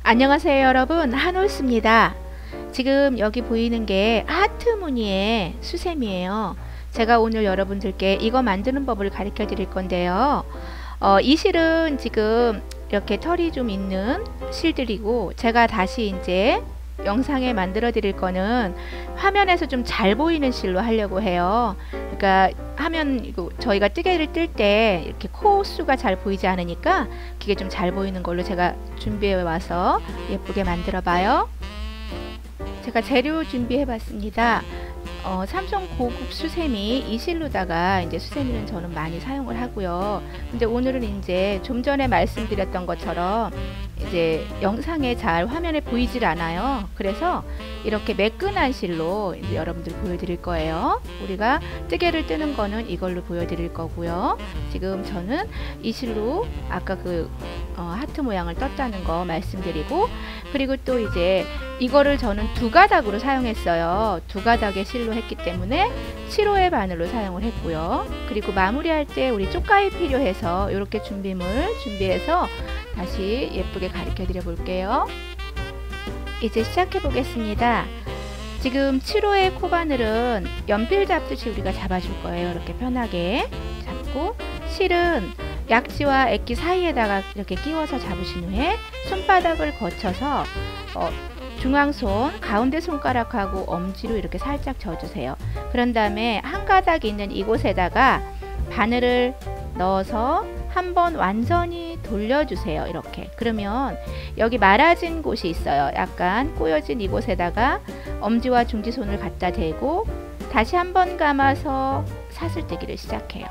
안녕하세요 여러분, 한올스입니다. 지금 여기 보이는 게 하트 무늬의 수세미예요. 제가 오늘 여러분들께 이거 만드는 법을 가르쳐 드릴 건데요. 이 실은 지금 이렇게 털이 좀 있는 실들이고, 제가 다시 이제 영상에 만들어 드릴 거는 화면에서 좀 잘 보이는 실로 하려고 해요. 그러니까 화면 저희가 뜨개를 뜰 때 이렇게 코수가 잘 보이지 않으니까 그게 좀 잘 보이는 걸로 제가 준비해 와서 예쁘게 만들어 봐요. 제가 재료 준비해 봤습니다. 삼성 고급 수세미, 이 실로다가 이제 수세미는 저는 많이 사용을 하고요. 근데 오늘은 이제 좀 전에 말씀드렸던 것처럼 이제 영상에 잘 화면에 보이질 않아요. 그래서 이렇게 매끈한 실로 이제 여러분들 보여드릴 거예요. 우리가 뜨개를 뜨는 거는 이걸로 보여드릴 거고요. 지금 저는 이 실로 아까 하트 모양을 떴다는 거 말씀드리고, 그리고 또 이제 이거를 저는 두 가닥으로 사용했어요. 두 가닥의 실로 했기 때문에 7호의 바늘로 사용을 했고요. 그리고 마무리할 때 우리 쪽가위 필요해서 이렇게 준비해서 다시 예쁘게 가르쳐 드려 볼게요. 이제 시작해 보겠습니다. 지금 7호의 코바늘은 연필 잡듯이 우리가 잡아줄 거예요. 이렇게 편하게 잡고, 실은 약지와 액기 사이에다가 이렇게 끼워서 잡으신 후에 손바닥을 거쳐서 중앙손, 가운데 손가락하고 엄지로 이렇게 살짝 져주세요. 그런 다음에 한 가닥 있는 이곳에다가 바늘을 넣어서 한번 완전히 돌려주세요. 이렇게. 그러면 여기 말아진 곳이 있어요. 약간 꼬여진 이곳에다가 엄지와 중지손을 갖다 대고 다시 한번 감아서 사슬뜨기를 시작해요.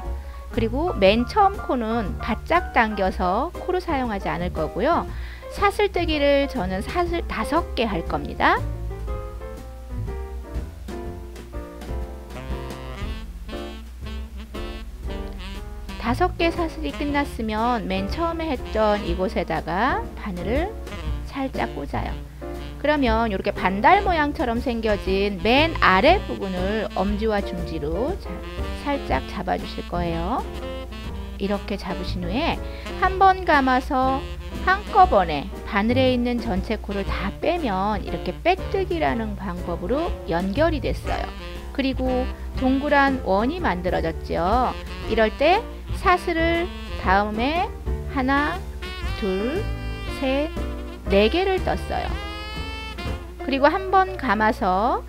그리고 맨 처음 코는 바짝 당겨서 코로 사용하지 않을 거고요. 사슬뜨기를 저는 사슬 5개 할 겁니다. 다섯 개 사슬이 끝났으면 맨 처음에 했던 이곳에다가 바늘을 살짝 꽂아요. 그러면 이렇게 반달 모양처럼 생겨진 맨 아래 부분을 엄지와 중지로 살짝 잡아 주실 거예요. 이렇게 잡으신 후에 한 번 감아서 한꺼번에 바늘에 있는 전체 코를 다 빼면 이렇게 빼뜨기라는 방법으로 연결이 됐어요. 그리고 동그란 원이 만들어졌죠. 이럴 때 사슬을 다음에 하나, 둘, 셋, 4개를 떴어요. 그리고 한 번 감아서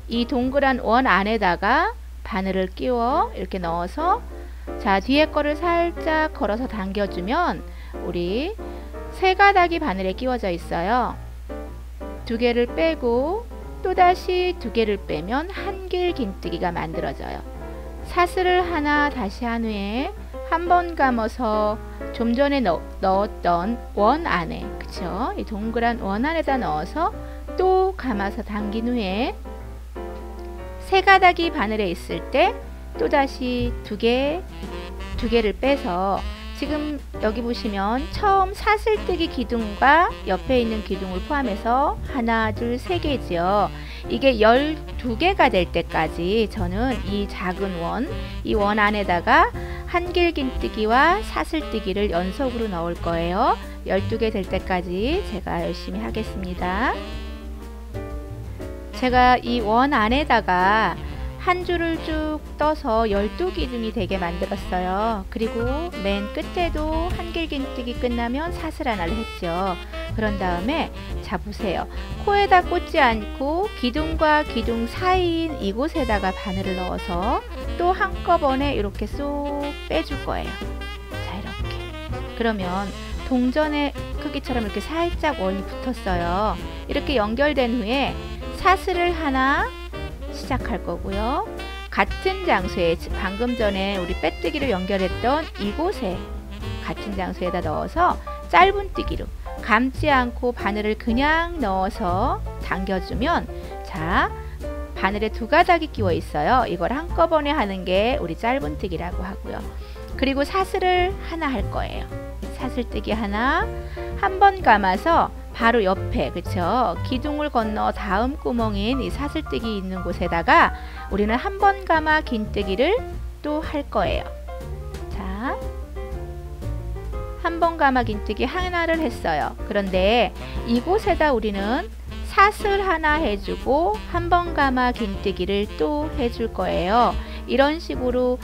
이 동그란 원 안에다가 바늘을 끼워 이렇게 넣어서, 자, 뒤에 거를 살짝 걸어서 당겨주면 우리 3가닥이 바늘에 끼워져 있어요. 2개를 빼고 또다시 2개를 빼면 한길 긴뜨기가 만들어져요. 사슬을 하나 다시 한 후에 한 번 감아서 좀 전에 넣었던 원 안에, 그쵸? 이 동그란 원 안에다 넣어서 또 감아서 당긴 후에 3가닥이 바늘에 있을 때 또다시 2개를 빼서, 지금 여기 보시면 처음 사슬뜨기 기둥과 옆에 있는 기둥을 포함해서 하나, 둘, 3개지요. 이게 12개가 될 때까지 저는 이 작은 원, 이 원 안에다가 한길 긴뜨기와 사슬뜨기를 연속으로 넣을 거예요. 12개 될 때까지 제가 열심히 하겠습니다. 제가 이 원 안에다가 한 줄을 쭉 떠서 12기둥이 되게 만들었어요. 그리고 맨 끝에도 한길 긴뜨기 끝나면 사슬 하나를 했죠. 그런 다음에 자 보세요. 코에다 꽂지 않고 기둥과 기둥 사이인 이곳에다가 바늘을 넣어서 또 한꺼번에 이렇게 쏙 빼줄 거예요. 자, 이렇게. 그러면 동전의 크기처럼 이렇게 살짝 원이 붙었어요. 이렇게 연결된 후에 사슬을 하나 시작할 거고요. 같은 장소에, 방금 전에 우리 빼뜨기로 연결했던 이곳에 같은 장소에다 넣어서 짧은뜨기로 감지 않고 바늘을 그냥 넣어서 당겨주면, 자, 바늘에 2가닥이 끼워 있어요. 이걸 한꺼번에 하는 게 우리 짧은뜨기라고 하고요. 그리고 사슬을 하나 할 거예요. 사슬뜨기 하나, 한 번 감아서 바로 옆에, 그쵸? 기둥을 건너 다음 구멍인 이 사슬뜨기 있는 곳에다가 우리는 한 번 감아 긴뜨기를 또 할 거예요. 자, 한 번 가마 긴뜨기 하나를 했어요. 그런데 이곳에다 우리는 사슬 하나 해주고 한 번 가마 긴뜨기를 또 해줄 거예요. 이런 식으로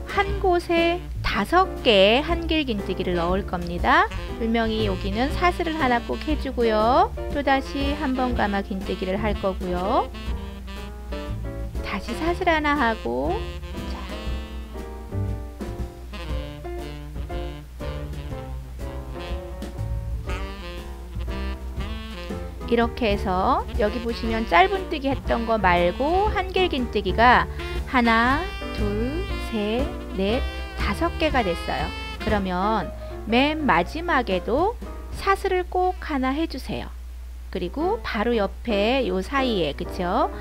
한 곳에 5개의 한길 긴뜨기를 넣을 겁니다. 분명히 여기는 사슬을 하나 꼭 해주고요. 또다시 한 번 가마 긴뜨기를 할 거고요. 다시 사슬 하나 하고, 이렇게 해서 여기 보시면 짧은뜨기 했던 거 말고 한길 긴뜨기가 하나, 둘, 셋, 넷, 5개가 됐어요. 그러면 맨 마지막에도 사슬을 꼭 하나 해주세요. 그리고 바로 옆에 요 사이에, 그쵸?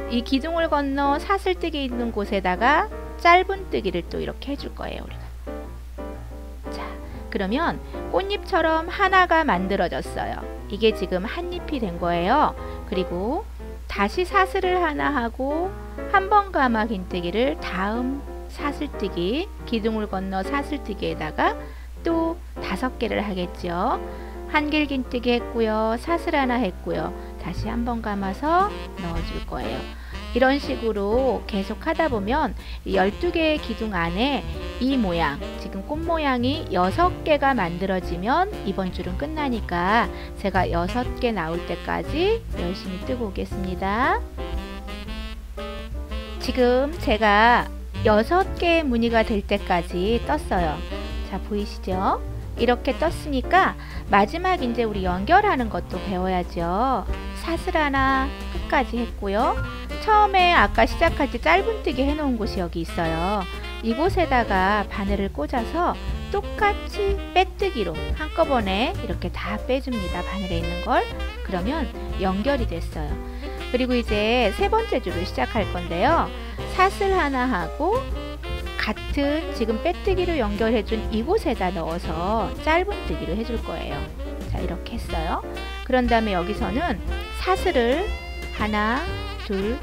이 기둥을 건너 사슬뜨기 있는 곳에다가 짧은뜨기를 또 이렇게 해줄 거예요, 우리가. 자, 그러면 꽃잎처럼 하나가 만들어졌어요. 이게 지금 한 잎이 된 거예요. 그리고 다시 사슬을 하나 하고 한 번 가마 긴뜨기를 다음 사슬뜨기, 기둥을 건너 사슬뜨기에다가 또 5개를 하겠죠. 한길 긴뜨기 했고요. 사슬 하나 했고요. 다시 한 번 감아서 넣어줄 거예요. 이런 식으로 계속 하다 보면 12개의 기둥 안에 이 모양, 지금 꽃 모양이 6개가 만들어지면 이번 줄은 끝나니까 제가 6개 나올 때까지 열심히 뜨고 오겠습니다. 지금 제가 6개의 무늬가 될 때까지 떴어요. 자, 보이시죠? 이렇게 떴으니까 마지막 이제 우리 연결하는 것도 배워야죠. 사슬 하나 끝까지 했고요. 처음에 아까 시작할 때 짧은뜨기 해놓은 곳이 여기 있어요. 이곳에다가 바늘을 꽂아서 똑같이 빼뜨기로 한꺼번에 이렇게 다 빼줍니다. 바늘에 있는 걸. 그러면 연결이 됐어요. 그리고 이제 세 번째 줄을 시작할 건데요. 사슬 하나 하고 같은 지금 빼뜨기로 연결해준 이곳에다 넣어서 짧은뜨기로 해줄 거예요. 자, 이렇게 했어요. 그런 다음에 여기서는 사슬을 하나, 둘,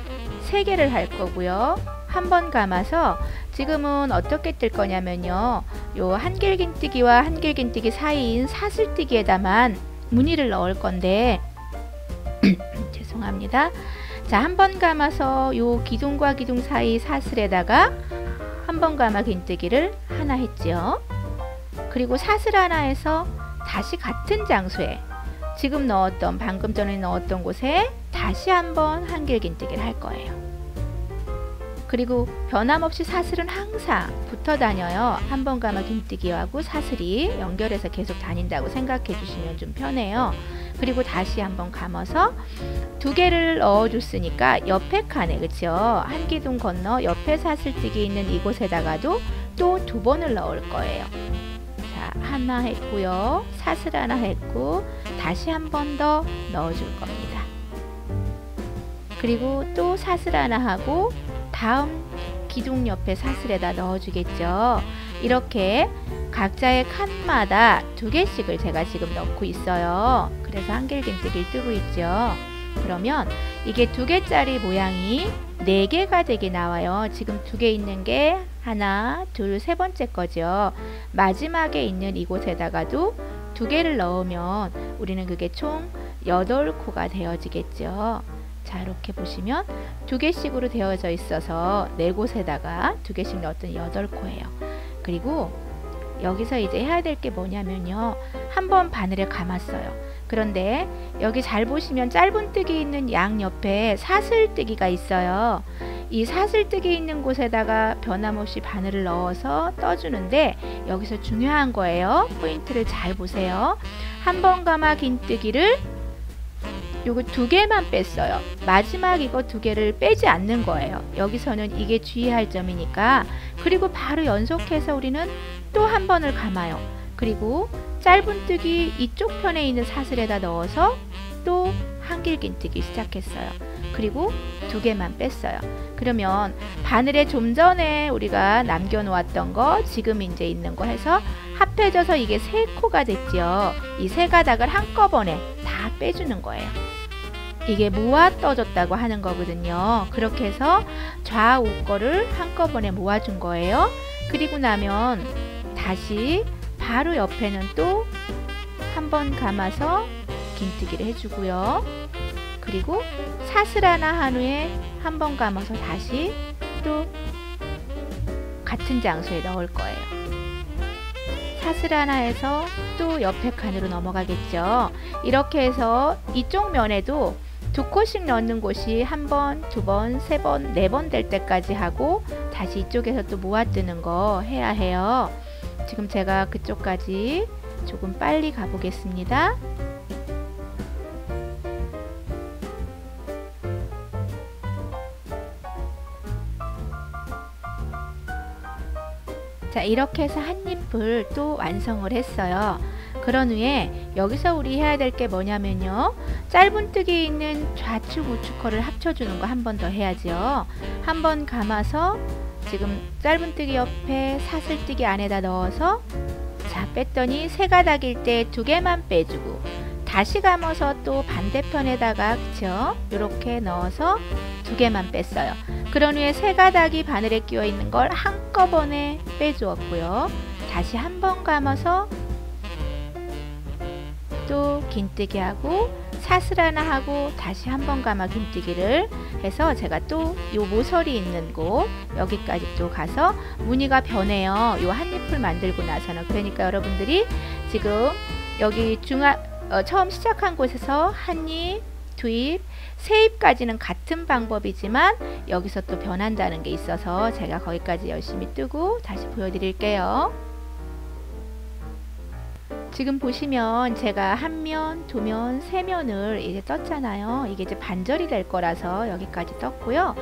3개를 할 거고요. 한 번 감아서 지금은 어떻게 뜰 거냐면요. 요 한길 긴뜨기와 한길 긴뜨기 사이인 사슬뜨기에다만 무늬를 넣을 건데 죄송합니다. 자, 한 번 감아서 요 기둥과 기둥 사이 사슬에다가 한 번 가마 긴뜨기를 하나 했죠. 그리고 사슬 하나 해서 다시 같은 장소에 지금 넣었던, 방금 전에 넣었던 곳에 다시 한번 한길 긴뜨기를 할 거예요. 그리고 변함없이 사슬은 항상 붙어 다녀요. 한 번 가마 긴뜨기하고 사슬이 연결해서 계속 다닌다고 생각해 주시면 좀 편해요. 그리고 다시 한번 감아서 2개를 넣어 줬으니까 옆에 칸에, 그쵸? 한 기둥 건너 옆에 사슬뜨기 있는 이곳에다가도 또 2번을 넣을 거예요. 자, 하나 했고요. 사슬 하나 했고 다시 한 번 더 넣어 줄 겁니다. 그리고 또 사슬 하나 하고 다음 기둥 옆에 사슬에다 넣어 주겠죠. 이렇게 각자의 칸마다 2개씩을 제가 지금 넣고 있어요. 그래서 한길 긴뜨기를 뜨고 있죠. 그러면 이게 2개짜리 모양이 4개가 되게 나와요. 지금 2개 있는 게 하나, 둘, 3번째 거죠. 마지막에 있는 이곳에다가도 2개를 넣으면 우리는 그게 총 8코가 되어지겠죠. 자, 이렇게 보시면 2개씩으로 되어져 있어서 4곳에다가 2개씩 넣었더니 8코예요. 그리고 여기서 이제 해야 될 게 뭐냐면요. 한번 바늘에 감았어요. 그런데 여기 잘 보시면 짧은뜨기 있는 양 옆에 사슬뜨기가 있어요. 이 사슬뜨기 있는 곳에다가 변함없이 바늘을 넣어서 떠주는데 여기서 중요한 거예요. 포인트를 잘 보세요. 한 번 가마 긴뜨기를 요거 2개만 뺐어요. 마지막 이거 2개를 빼지 않는 거예요. 여기서는 이게 주의할 점이니까. 그리고 바로 연속해서 우리는 또 한 번을 감아요. 그리고 짧은뜨기 이쪽 편에 있는 사슬에다 넣어서 또 한길 긴뜨기 시작했어요. 그리고 2개만 뺐어요. 그러면 바늘에 좀 전에 우리가 남겨놓았던 거 지금 이제 있는 거 해서 합해져서 이게 3코가 됐죠. 이 3가닥을 한꺼번에 다 빼주는 거예요. 이게 모아 떠줬다고 하는 거거든요. 그렇게 해서 좌우 거를 한꺼번에 모아준 거예요. 그리고 나면 다시 바로 옆에는 또 한 번 감아서 긴뜨기를 해주고요. 그리고 사슬 하나 한 후에 한 번 감아서 다시 또 같은 장소에 넣을 거예요. 사슬 하나 해서 또 옆에 칸으로 넘어가겠죠. 이렇게 해서 이쪽 면에도 2코씩 넣는 곳이 한 번, 두 번, 세 번, 네 번 될 때까지 하고 다시 이쪽에서 또 모아뜨는 거 해야 해요. 지금 제가 그쪽까지 조금 빨리 가보겠습니다. 자, 이렇게 해서 한 잎을 또 완성을 했어요. 그런 후에 여기서 우리 해야 될 게 뭐냐면요, 짧은뜨기 있는 좌측 우측 컬을 합쳐주는 거 한 번 더 해야죠. 한 번 감아서 지금 짧은뜨기 옆에 사슬뜨기 안에다 넣어서 자 뺐더니 세 가닥일 때 2개만 빼주고 다시 감아서 또 반대편에다가 그쵸? 이렇게 넣어서 2개만 뺐어요. 그런 후에 세 가닥이 바늘에 끼워 있는 걸 한꺼번에 빼주었고요. 다시 한 번 감아서 또 긴뜨기 하고 사슬 하나 하고 다시 한 번 감아 긴뜨기를 해서 제가 또 요 모서리 있는 곳 여기까지 또 가서 무늬가 변해요. 요 한 잎을 만들고 나서는. 그러니까 여러분들이 지금 여기 처음 시작한 곳에서 한 잎, 두 잎, 세 잎까지는 같은 방법이지만 여기서 또 변한다는 게 있어서 제가 거기까지 열심히 뜨고 다시 보여드릴게요. 지금 보시면 제가 한 면, 두 면, 세 면을 이제 떴잖아요. 이게 이제 반절이 될 거라서 여기까지 떴고요.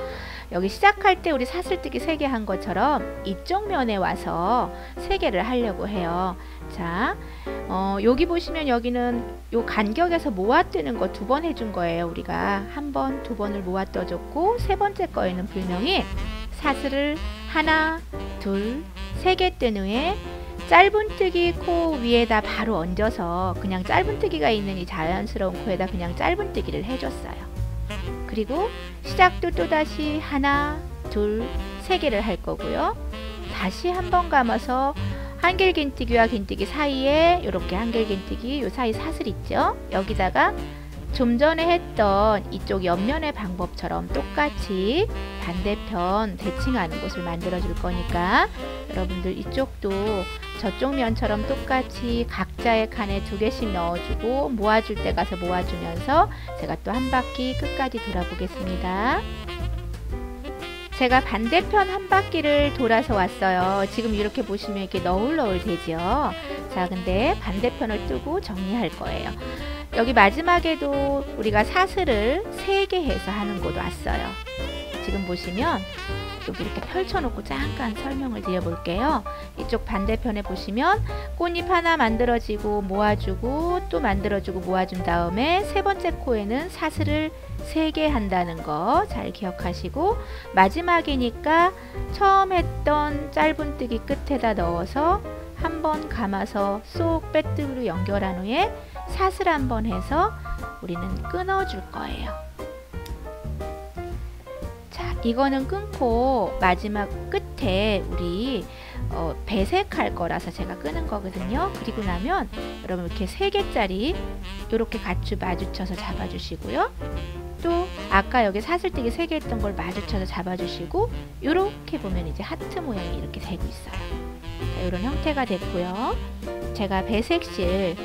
여기 시작할 때 우리 사슬뜨기 3개 한 것처럼 이쪽 면에 와서 3개를 하려고 해요. 자, 여기 보시면 여기는 요 간격에서 모아뜨는 거 2번 해준 거예요. 우리가 한 번, 2번을 모아 떠줬고 세 번째 거에는 분명히 사슬을 하나, 둘, 3개 뜬 후에 짧은뜨기 코 위에다 바로 얹어서 그냥 짧은뜨기가 있는 이 자연스러운 코에다 그냥 짧은뜨기를 해줬어요. 그리고 시작도 또다시 하나, 둘, 3개를 할 거고요. 다시 한 번 감아서 한길 긴뜨기와 긴뜨기 사이에 이렇게 한길 긴뜨기 요 사이 사슬 있죠? 여기다가 좀 전에 했던 이쪽 옆면의 방법처럼 똑같이 반대편 대칭하는 곳을 만들어 줄 거니까 여러분들 이쪽도 저쪽 면처럼 똑같이 각자의 칸에 2개씩 넣어주고 모아줄 때 가서 모아주면서 제가 또 한 바퀴 끝까지 돌아보겠습니다. 제가 반대편 한 바퀴를 돌아서 왔어요. 지금 이렇게 보시면 이렇게 너울너울 되죠. 자, 근데 반대편을 뜨고 정리할 거예요. 여기 마지막에도 우리가 사슬을 3개 해서 하는 곳 왔어요. 지금 보시면 여기 이렇게 펼쳐놓고 잠깐 설명을 드려볼게요. 이쪽 반대편에 보시면 꽃잎 하나 만들어지고 모아주고 또 만들어주고 모아준 다음에 세 번째 코에는 사슬을 3개 한다는 거 잘 기억하시고 마지막이니까 처음 했던 짧은뜨기 끝에다 넣어서 한 번 감아서 쏙 빼뜨기로 연결한 후에 사슬 한 번 해서 우리는 끊어줄 거예요. 자, 이거는 끊고 마지막 끝에 우리 배색할 거라서 제가 끄는 거거든요. 그리고 나면 여러분 이렇게 3개짜리 이렇게 같이 마주쳐서 잡아주시고요. 또 아까 여기 사슬뜨기 3개 했던 걸 마주쳐서 잡아주시고 이렇게 보면 이제 하트 모양이 이렇게 되고 있어요. 자, 이런 형태가 됐고요. 제가 배색실,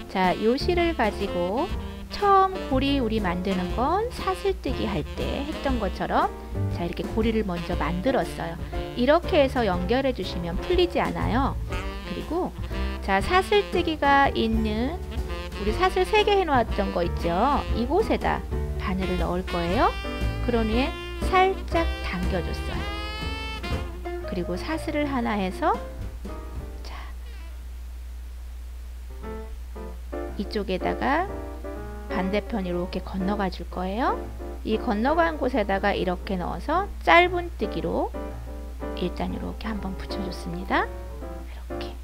자, 요 실을 가지고 처음 고리 우리 만드는 건 사슬뜨기 할 때 했던 것처럼 자, 이렇게 고리를 먼저 만들었어요. 이렇게 해서 연결해 주시면 풀리지 않아요. 그리고 자, 사슬뜨기가 있는 우리 사슬 3개 해놓았던 거 있죠? 이곳에다 바늘을 넣을 거예요. 그런 후에 살짝 당겨줬어요. 그리고 사슬을 하나 해서 자, 이쪽에다가 반대편 이렇게 건너가 줄 거예요. 이 건너간 곳에다가 이렇게 넣어서 짧은뜨기로 일단 이렇게 한번 붙여줬습니다. 이렇게.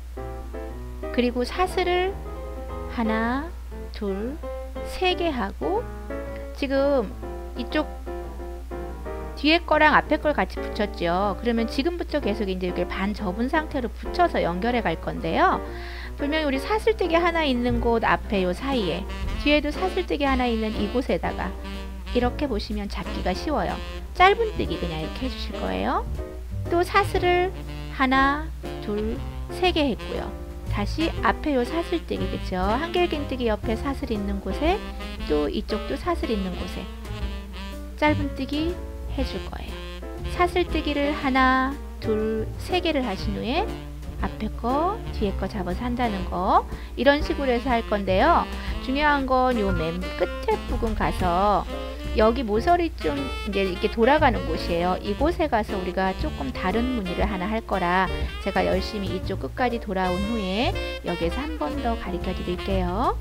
그리고 사슬을 하나, 둘, 3개 하고 지금 이쪽 뒤에 거랑 앞에 걸 같이 붙였죠. 그러면 지금부터 계속 이제 이렇게 반 접은 상태로 붙여서 연결해 갈 건데요. 분명히 우리 사슬뜨기 하나 있는 곳 앞에 요 사이에, 뒤에도 사슬뜨기 하나 있는 이곳에다가 이렇게 보시면 잡기가 쉬워요. 짧은뜨기 그냥 이렇게 해주실 거예요. 또 사슬을 하나, 둘, 세 개 했고요. 다시 앞에 요 사슬뜨기, 그쵸? 한길긴뜨기 옆에 사슬 있는 곳에, 또 이쪽도 사슬 있는 곳에 짧은뜨기 해줄 거예요. 사슬뜨기를 하나, 둘, 세 개를 하신 후에 앞에 거, 뒤에 거 잡아서 한다는 거, 이런 식으로 해서 할 건데요. 중요한 건 요 맨 끝에 부분 가서 여기 모서리 좀 이제 이렇게 돌아가는 곳이에요. 이곳에 가서 우리가 조금 다른 무늬를 하나 할 거라 제가 열심히 이쪽 끝까지 돌아온 후에 여기에서 한 번 더 가르쳐 드릴게요.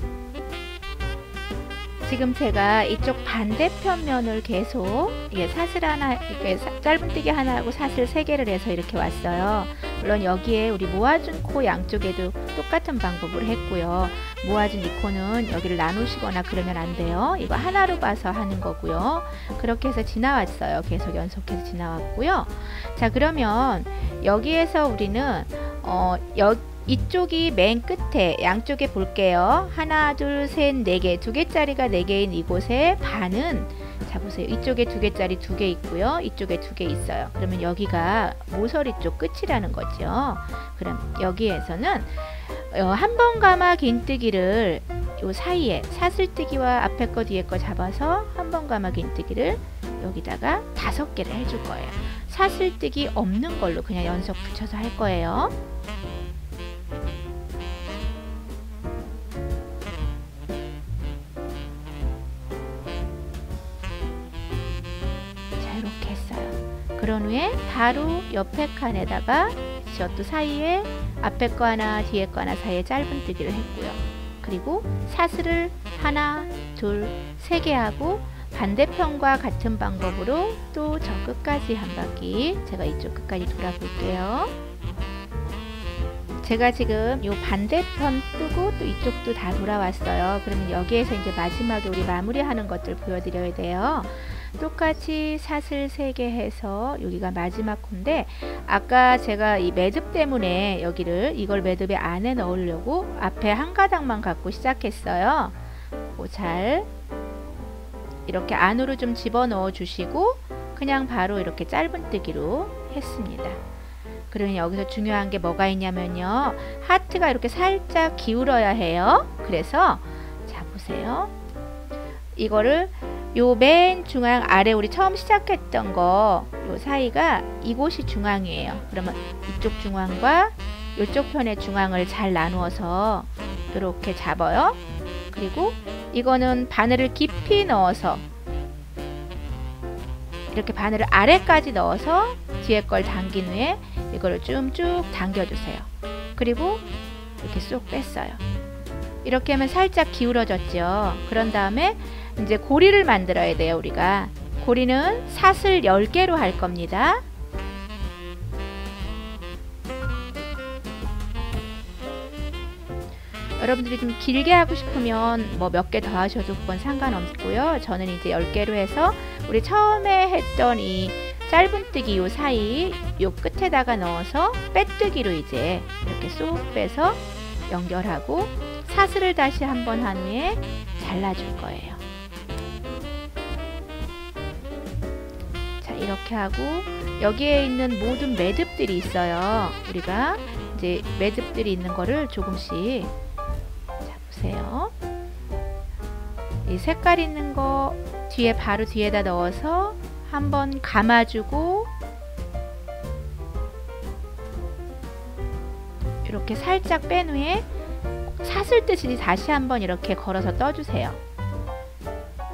지금 제가 이쪽 반대편 면을 계속 사슬 하나, 이렇게 짧은뜨기 하나 하고 사슬 3개를 해서 이렇게 왔어요. 물론 여기에 우리 모아준 코 양쪽에도 똑같은 방법으로 했고요. 모아준 이 코는 여기를 나누시거나 그러면 안 돼요. 이거 하나로 봐서 하는 거고요. 그렇게 해서 지나왔어요. 계속 연속해서 지나왔고요. 자, 그러면 여기에서 우리는 이쪽이 맨 끝에 양쪽에 볼게요. 하나, 둘, 셋, 네 개, 두 개짜리가 4개인 이곳에 반은, 자 보세요. 이쪽에 2개짜리 2개 있고요. 이쪽에 2개 있어요. 그러면 여기가 모서리 쪽 끝이라는 거죠. 그럼 여기에서는 한 번 가마 긴뜨기를 요 사이에 사슬뜨기와 앞에 거 뒤에 거 잡아서 한 번 가마 긴뜨기를 여기다가 5개를 해줄 거예요. 사슬뜨기 없는 걸로 그냥 연속 붙여서 할 거예요. 그런 후에 바로 옆에 칸에다가 셔츠 사이에 앞에 거 하나 뒤에 거 하나 사이에 짧은뜨기를 했고요. 그리고 사슬을 하나, 둘, 3개 하고 반대편과 같은 방법으로 또 저 끝까지 한 바퀴, 제가 이쪽 끝까지 돌아볼게요. 제가 지금 요 반대편 뜨고 또 이쪽도 다 돌아왔어요. 그러면 여기에서 이제 마지막에 우리 마무리하는 것들 보여드려야 돼요. 똑같이 사슬 3개 해서 여기가 마지막 코인데, 아까 제가 이 매듭 때문에 이걸 매듭에 안에 넣으려고 앞에 한 가닥만 갖고 시작했어요. 잘 이렇게 안으로 좀 집어넣어 주시고 그냥 바로 이렇게 짧은뜨기로 했습니다. 그러면 여기서 중요한 게 뭐가 있냐면요, 하트가 이렇게 살짝 기울어야 해요. 그래서 자 보세요. 이거를 요 맨 중앙 아래 우리 처음 시작했던 거 요 사이가 이곳이 중앙이에요. 그러면 이쪽 중앙과 이쪽 편의 중앙을 잘 나누어서 이렇게 잡아요. 그리고 이거는 바늘을 깊이 넣어서 이렇게 바늘을 아래까지 넣어서 뒤에 걸 당긴 후에 이거를 쭉 당겨주세요. 그리고 이렇게 쏙 뺐어요. 이렇게 하면 살짝 기울어졌죠. 그런 다음에 이제 고리를 만들어야 돼요. 우리가 고리는 사슬 10개로 할 겁니다. 여러분들이 좀 길게 하고 싶으면 뭐 몇 개 더 하셔도 그건 상관없고요. 저는 이제 10개로 해서 우리 처음에 했던 이 짧은뜨기 요 사이 요 끝에다가 넣어서 빼뜨기로 이제 이렇게 쏙 빼서 연결하고 사슬을 다시 한번 한 후에 잘라줄 거예요. 자, 이렇게 하고 여기에 있는 모든 매듭들이 있어요. 우리가 이제 매듭들이 있는 거를 조금씩, 자 보세요. 이 색깔 있는 거 뒤에 바로 뒤에다 넣어서 한번 감아주고 이렇게 살짝 뺀 후에 사슬 뜨듯이 다시 한번 이렇게 걸어서 떠주세요.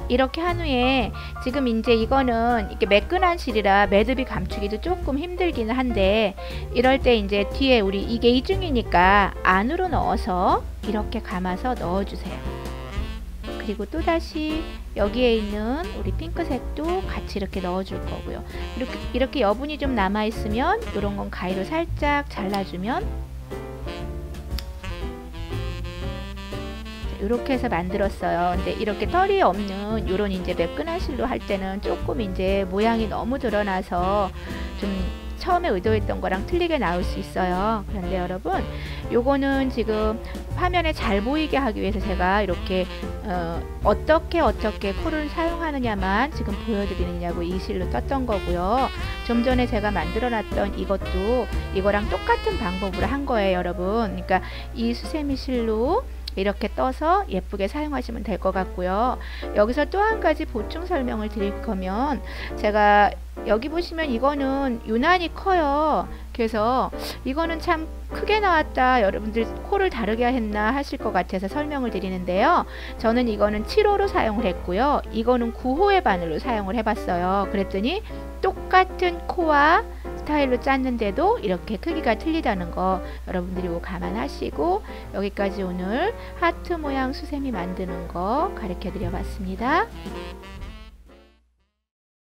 이렇게 한 후에 지금 이제 이거는 이렇게 매끈한 실이라 매듭이 감추기도 조금 힘들기는 한데, 이럴 때 이제 뒤에 우리 이게 이중이니까 안으로 넣어서 이렇게 감아서 넣어주세요. 그리고 또 다시 여기에 있는 우리 핑크색도 같이 이렇게 넣어줄 거고요. 이렇게 여분이 좀 남아 있으면 이런 건 가위로 살짝 잘라주면, 이렇게 해서 만들었어요. 근데 이렇게 털이 없는 이런 이제 매끈한 실로 할 때는 조금 이제 모양이 너무 드러나서 좀 처음에 의도했던 거랑 틀리게 나올 수 있어요. 그런데 여러분, 요거는 지금 화면에 잘 보이게 하기 위해서 제가 이렇게 어떻게 코를 사용하느냐만 지금 보여드리느냐고 이 실로 떴던 거고요. 좀 전에 제가 만들어 놨던 이것도 이거랑 똑같은 방법으로 한 거예요, 여러분. 그러니까 이 수세미 실로 이렇게 떠서 예쁘게 사용하시면 될 것 같고요. 여기서 또 한 가지 보충 설명을 드릴 거면, 제가 여기 보시면 이거는 유난히 커요. 그래서 이거는 참 크게 나왔다, 여러분들 코를 다르게 했나 하실 것 같아서 설명을 드리는데요. 저는 이거는 7호로 사용을 했고요. 이거는 9호의 바늘로 사용을 해봤어요. 그랬더니 똑같은 코와 스타일로 짰는데도 이렇게 크기가 틀리다는 거 여러분들이 뭐 감안하시고, 여기까지 오늘 하트 모양 수세미 만드는 거 가르쳐 드려 봤습니다.